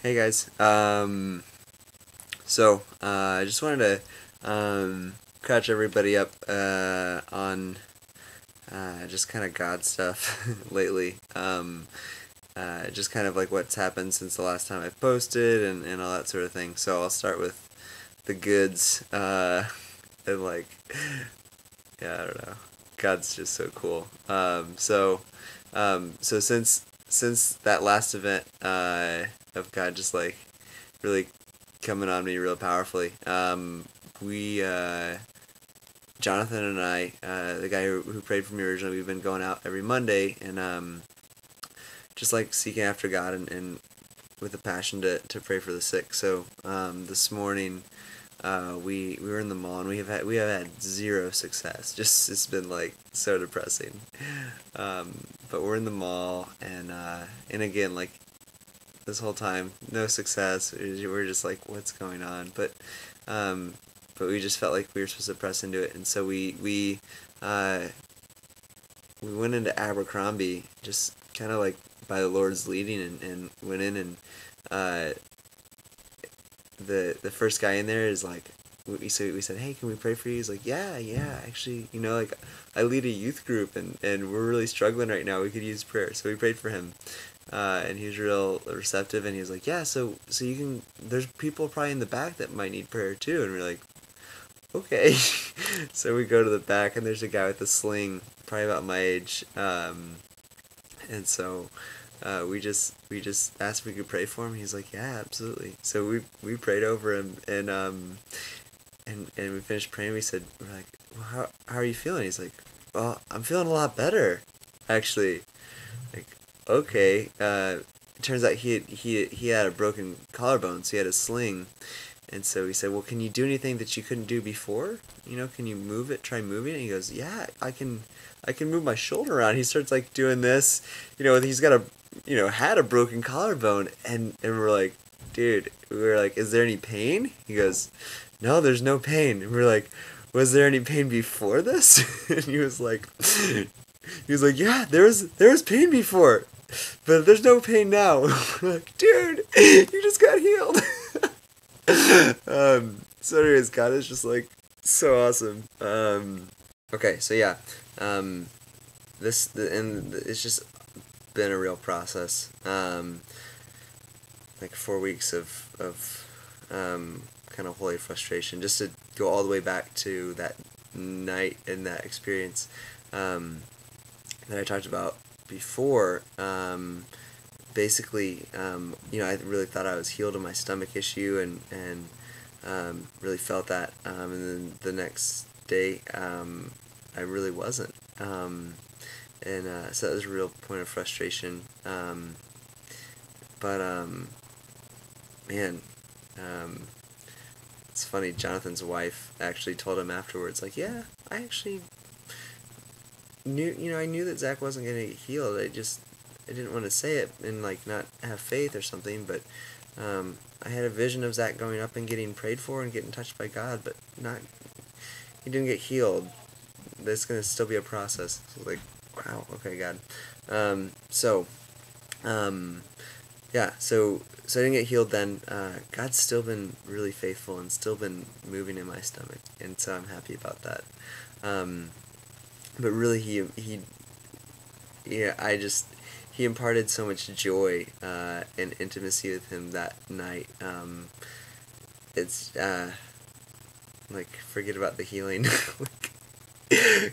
Hey guys. I just wanted to catch everybody up on just kind of God stuff lately. Just kind of like what's happened since the last time I posted and all that sort of thing. So I'll start with the goods. And like, yeah, I don't know. God's just so cool. So since that last event of God just like really coming on me real powerfully. We Jonathan and I, the guy who prayed for me originally, we've been going out every Monday and just like seeking after God and with a passion to pray for the sick. So this morning we were in the mall and we have had zero success. Just it's been like so depressing. But we're in the mall and again like this whole time, no success. We're just like, what's going on? But we just felt like we were supposed to press into it, and so we went into Abercrombie, just kind of like by the Lord's leading, and went in, and uh, the first guy in there is like, we said, hey, can we pray for you? He's like, yeah, actually, like I lead a youth group, and we're really struggling right now. We could use prayer, so we prayed for him. And he was real receptive, and he was like, yeah, so you can, there's people probably in the back that might need prayer too. And we're like, okay. So we go to the back, and there's a guy with a sling, probably about my age. And so we just asked if we could pray for him. He's like, yeah, absolutely. So we prayed over him, and we finished praying. We're like, well, how are you feeling? He's like, well, I'm feeling a lot better, actually. Like, okay. It turns out he had a broken collarbone, so he had a sling. And so he said, well, can you do anything that you couldn't do before? Can you move it? Try moving it. And he goes, yeah, I can move my shoulder around. He starts like doing this. He's got had a broken collarbone, and we're like, dude, we were like, is there any pain? He goes, no, there's no pain. And we're like, was there any pain before this? And he was like, yeah, there was pain before, but there's no pain now. We're like, dude, you just got healed. So anyways, God is just like so awesome. Okay, so yeah, and it's just been a real process. Like 4 weeks of kind of holy frustration, just to go all the way back to that night and that experience that I talked about before. Basically, I really thought I was healed of my stomach issue, and really felt that. And then the next day, I really wasn't. So that was a real point of frustration. But man, um, it's funny. Jonathan's wife actually told him afterwards, like, yeah, I actually I knew that Zach wasn't gonna get healed. I didn't want to say it and like not have faith or something, but I had a vision of Zach going up and getting prayed for and getting touched by God, but not he didn't get healed. There's gonna still be a process. So like, wow, okay, God. So yeah, so I didn't get healed then. God's still been really faithful and still been moving in my stomach, and so I'm happy about that. But really, yeah, he imparted so much joy and intimacy with him that night. It's like, forget about the healing. Like,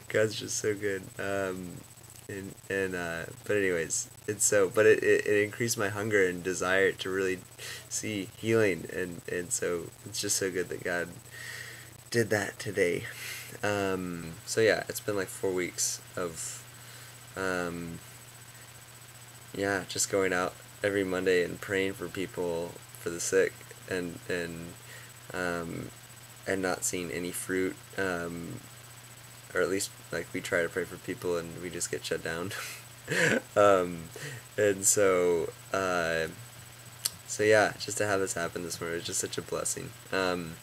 God's just so good. But anyways, it increased my hunger and desire to really see healing, and so it's just so good that God did that today. So yeah, it's been like 4 weeks of yeah, just going out every Monday and praying for people, for the sick, and um, and not seeing any fruit, or at least like we try to pray for people and we just get shut down. um, and so yeah, just to have this happen this morning was just such a blessing. And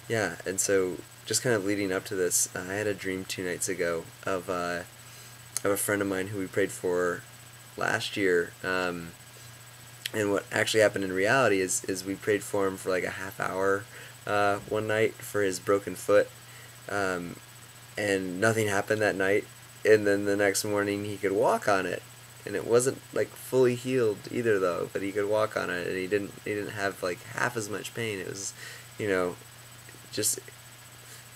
Yeah, and so just kind of leading up to this, I had a dream 2 nights ago of a friend of mine who we prayed for last year. And what actually happened in reality is we prayed for him for like a half hour one night for his broken foot, um, and nothing happened that night. And then the next morning he could walk on it, and it wasn't like fully healed either though. But he could walk on it, and he didn't have like half as much pain. It was, you know, just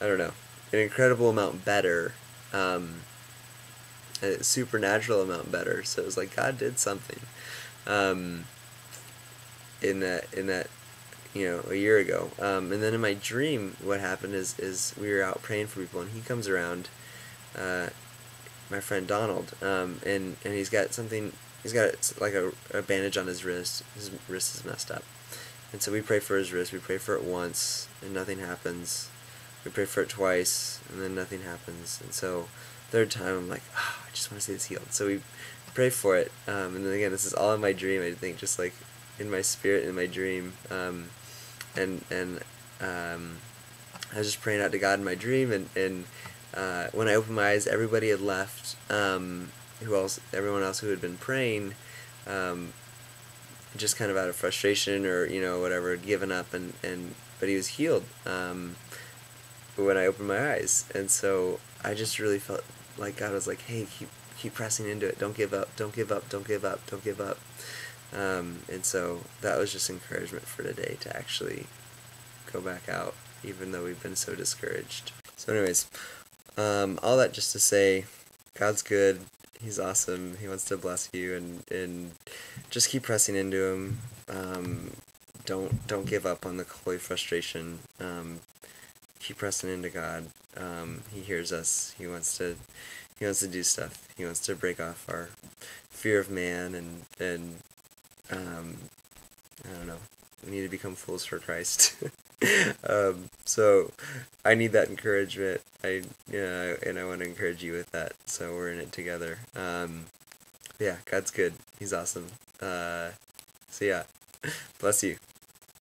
I don't know, an incredible amount better, a supernatural amount better. So it was like God did something. Um, in that a year ago. And then in my dream, what happened is we were out praying for people, and he comes around, uh, my friend Donald, and he's got something. He's got like a bandage on his wrist. His wrist is messed up, and so we pray for his wrist. We pray for it once, and nothing happens. We pray for it twice, and then nothing happens. And so, third time, I'm like, oh, I just want to see this healed. So we pray for it, and then again, this is all in my dream. I think just like in my spirit, in my dream, and I was just praying out to God in my dream, and when I opened my eyes, everybody had left. Everyone else who had been praying, just kind of out of frustration or whatever, had given up, and but he was healed. When I opened my eyes, and so I just really felt like God was like, "Hey, keep pressing into it. Don't give up. Don't give up. Don't give up. Don't give up." And so that was just encouragement for today to actually go back out, even though we've been so discouraged. So, anyways, all that just to say, God's good. He's awesome. He wants to bless you, and just keep pressing into Him. Don't give up on the holy frustration. Keep pressing into God. He hears us. He wants to do stuff. He wants to break off our fear of man, and I don't know. We need to become fools for Christ. So I need that encouragement. And I want to encourage you with that. So we're in it together. Yeah, God's good. He's awesome. So yeah, bless you.